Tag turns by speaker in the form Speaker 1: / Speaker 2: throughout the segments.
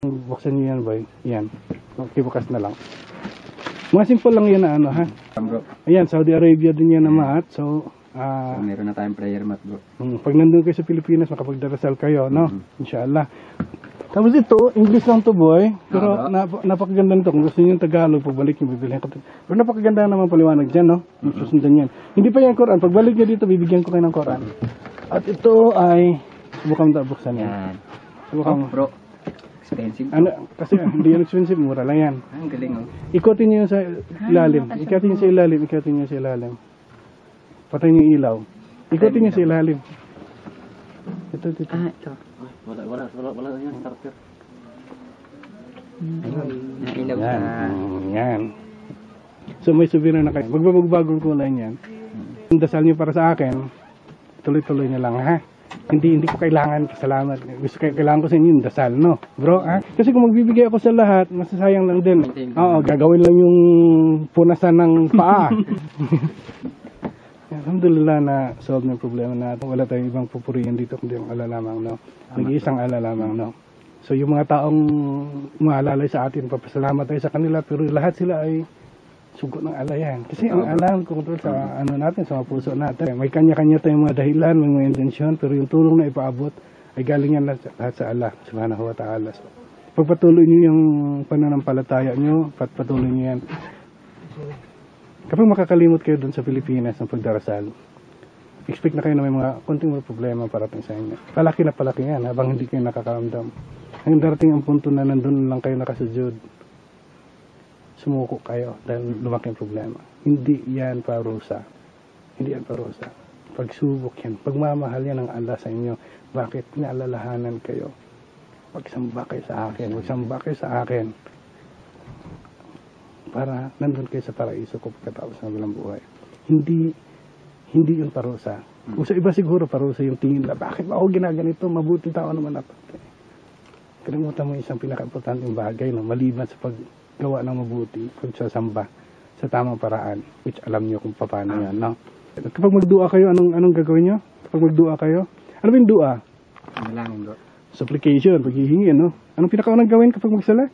Speaker 1: Buksan niyo yan, boy. Yan. Okay, bukas na lang. Mga simple lang yan na ano, ha?
Speaker 2: Bro.
Speaker 1: Ayan, Saudi Arabia din yan na mat. So,
Speaker 2: Meron na tayong prayer mat, bro.
Speaker 1: pag nandun kayo sa Pilipinas, makapagdarasal kayo, no? Inshallah. Tapos ito, English lang to, boy. Pero napakaganda nito. Kung gusto niyo yung Tagalog, pagbalik niyo, bibilihan ko. Pero napakaganda naman paliwanag dyan, no? Susundan yan. Hindi pa yan Quran. Pagbalik niyo dito, bibigyan ko kayo ng Quran. At ito ay, subukan mo buksan yan.
Speaker 2: Yan.
Speaker 1: Subukan mo.
Speaker 2: Bro. Expensive.
Speaker 1: Ano, kasi hindi yan expensive, mura lang yan.
Speaker 2: Ang galing, oh.
Speaker 1: Ikutin niyo yung sa ilalim. Ikutin niyo sa ilalim. Ikutin niyo sa ilalim. Patayin niyo yung ilaw. Ikutin niyo sa ilalim. Ito.
Speaker 2: Ito.
Speaker 3: Wala yan, starter.
Speaker 2: Nailaw
Speaker 1: Yan.
Speaker 2: sa...
Speaker 1: Yan. So may souvenir na kayo. Magbabagong kulay niyan. Yung dasal niyo para sa akin, tuloy-tuloy niyo lang, ha? Hindi ko kailangan pasalamat. Kailangan ko sa inyo yung dasal, no? Bro, ha? Kasi kung magbibigay ako sa lahat, masasayang lang din. Oo, gagawin lang yung punasan ng paa. Alhamdulillah na solve na yung problema natin. Wala tayong ibang pupurihin dito kundi yung ala lamang, no? Nag-iisang ala lamang, no? So yung mga taong umaalalay sa atin, papasalamat tayo sa kanila, pero lahat sila ay sugo ng ala yan. Kasi ang ala ang kontrol sa ano natin, sa mga puso natin. May kanya-kanya tayong mga dahilan, may mga intensyon, pero yung tulong na ipaabot ay galing yan lahat sa Allah subhanahu wa ta'ala. So, pagpatuloy nyo yung pananampalataya nyo, patuloy nyo yan. Kapag makakalimot kayo dun sa Pilipinas ng pagdarasal, expect na kayo na may mga konting mga problema parating sa inyo. Palaki na palaki yan habang hindi kayo nakakaramdam. Hanggang darating ang punto na nandun lang kayo nakasujud, sumuko kayo dahil lumaki ang problema. Hindi yan parusa. Hindi yan parusa. Pagsubok yan. Pagmamahal yan ng Allah sa inyo. Bakit naalalahanan kayo? Pagsamba kayo sa akin. Pagsamba kayo sa akin. Para nandun kayo sa paraiso ko pagkatapos ng bilang buhay. Hindi yung parusa. Kung sa iba siguro parusa yung tingin na, bakit ba ako ginaganito? Mabuting tao naman ako. Kalimutan mo isang pinaka-importanting bagay, no? Maliban sa paggawa ng mabuti, pagsasamba sa tamang paraan, which alam nyo kung paano yan, no? Kapag magdua kayo, anong gagawin nyo? Kapag magdua kayo, ano ba yung dua?
Speaker 2: Malangin, bro.
Speaker 1: Supplication, paghihingi, no? Anong pinakaunang gawin kapag magsala?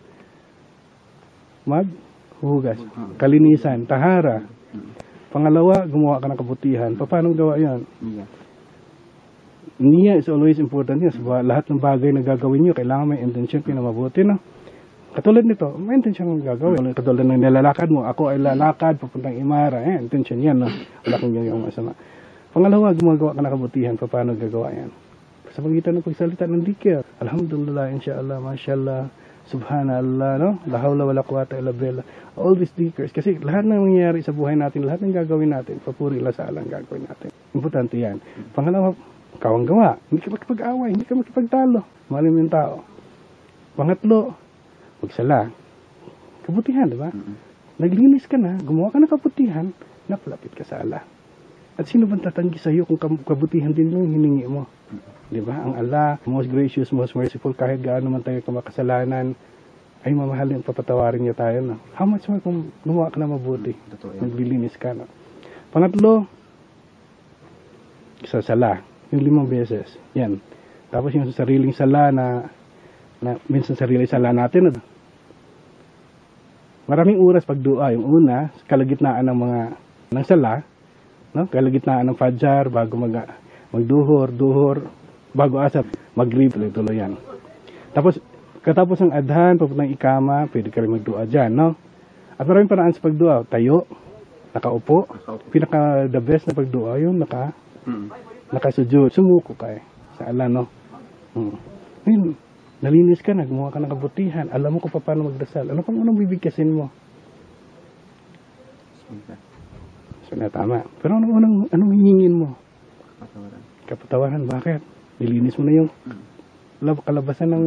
Speaker 1: Hugas, kalinisan, tahara. Pangalawa, gumawa ka ng kabutihan. Paano gawa yan? Niya is always important yan. Sa lahat ng bagay na gagawin nyo, kailangan may intention kayo na mabuti, no? Katulad nito, may intention kang gagawin. Katulad ng nilalakad mo, ako ay lalakad, papuntang Imara. Intention yan, no? Wala kang yung masama. Pangalawa, gumagawa ka ng kabutihan. Paano gagawa yan? Sa pagitan ng pagsalita ng dikir. Alhamdulillah, inshallah, mashallah, subhanallah, no? La hawla wala quwata illa billah. All these dhikrs. Kasi lahat ng nangyayari sa buhay natin, lahat ng gagawin natin, papuri lang sa Allah ang gagawin natin. Importante yan. Pangalawa, ikaw ang gawa. Hindi ka makipag-away, hindi ka makipagtalo. Mahal mo yung tao. Pangatlo, magsala. Kabutihan, di ba? Naglinis ka na, gumawa ka ng kabutihan, napalapit ka sa Allah. At sino bang tatanggi sa iyo kung kabutihan din yung hiningi mo? Di ba? Ang Allah, most gracious, most merciful, kahit gaano man tayo kamakasalanan, ay mamahalin, papatawarin niya tayo. No? How much more kung gumawa ka na mabuti? Naglilinis ka. No? Pangatlo, sa sala. Yung 5 beses. Yan. Tapos yung sariling sala na minsan sariling sala natin. No? Maraming oras pagdua. Yung una, kalagitnaan ng sala, no? Kalagitnaan ng fajar, bago magduhor, bago asap, magrib, tuloy yan. Tapos, katapos ng adhan, papuntang ikama, pwede ka rin magdua dyan, no? At maraming paraan sa pagdua. Tayo, nakaupo. Pinaka the best na pagdua, yung nakasujud. Sumuko ka sa Allah, no? Ngayon, nalinis ka na, gumawa ka ng kabutihan. Alam mo kung paano magdasal. Ano pang unang bibigkasin mo? So, tama. Pero anong hihingin mo? Kapatawaran. Bakit? Nilinis mo na yung kalabasan ng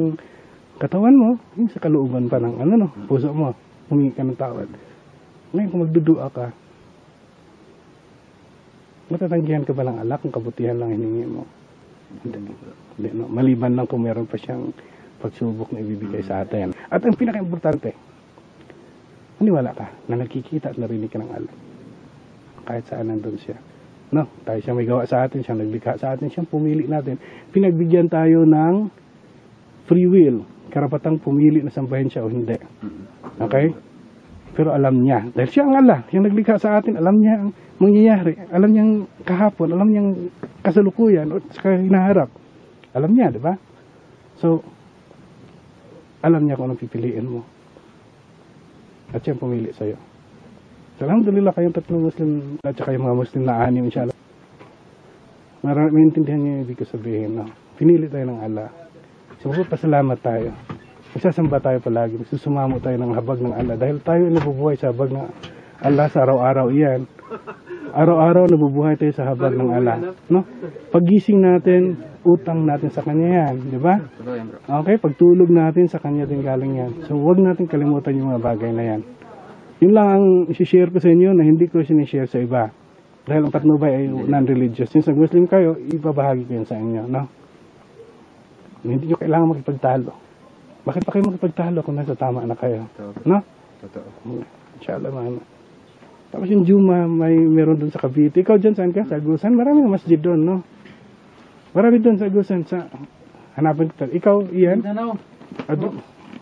Speaker 1: katawan mo, yung sa kalooban pa ng puso mo, humingi ka ng tawad. Ngayon kung magdudua ka, matatanggihan ka ba lang Allah kung kabutihan lang hiningi mo? Hindi, no? Maliban lang kung meron pa siyang pagsubok na ibibigay sa atin. At ang pinaka-importante, maniwala ka na nakikita at narinig ka ng Allah. Kahit saan nandun siya. No, tayo siya may gawa sa atin, siyang naglikha sa atin, siyang pumili natin. Pinagbigyan tayo ng free will, karapatang pumili na sambahin siya o hindi. Okay? Pero alam niya, dahil siya ang Allah, yung naglikha sa atin, alam niya ang mangyayari, alam niyang kahapon, alam niyang kasalukuyan, o saka hinaharap. Alam niya, di ba? So, alam niya kung anong pipiliin mo. At siya pumili sa'yo. So, alhamdulillah, kayong tatlong Muslim, at saka yung mga Muslim na anim, inshallah. Maintindihan niyo yung ibig ko sabihin, no? Pinili tayo ng Allah. So, pasalamat tayo. Magsasamba tayo palagi. Magsusumamo tayo ng habag ng Allah. Dahil tayo ay nabubuhay sa habag ng Allah sa araw-araw iyan. Araw-araw nabubuhay tayo sa habag ng Allah. No? Pagising natin, utang natin sa Kanya yan. Di ba?
Speaker 2: Totoo yan, bro.
Speaker 1: Okay, pagtulog natin sa Kanya din galing yan. So, huwag natin kalimutan yung mga bagay na yan. Yun lang ang isi-share ko sa inyo na hindi ko sinishare sa iba. Dahil ang patnubay ay non-religious. Since Muslim kayo, ibabahagi ko yun sa inyo. No? Hindi nyo kailangan makipagtalo. Bakit pa kayo makipagtalo kung nasa tama na kayo?
Speaker 2: Totoo.
Speaker 1: No?
Speaker 2: Totoo.
Speaker 1: Inshallah, man. Tapos yung Juma, meron doon sa Cavite. Ikaw dyan, saan ka? Sa Agusan? Marami na masjid doon, no? Marami doon sa Agusan. Hanapin ko. Ikaw, Ian?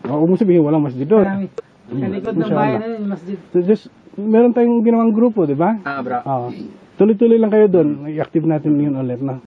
Speaker 1: Huwag mo sabihin, walang masjid doon.
Speaker 4: Kalikod ng bayan na yun, masjid.
Speaker 1: So just, meron tayong ginawang grupo, di ba?
Speaker 2: Bro.
Speaker 1: Tuloy-tuloy lang kayo doon. I-active natin yun ulit, no?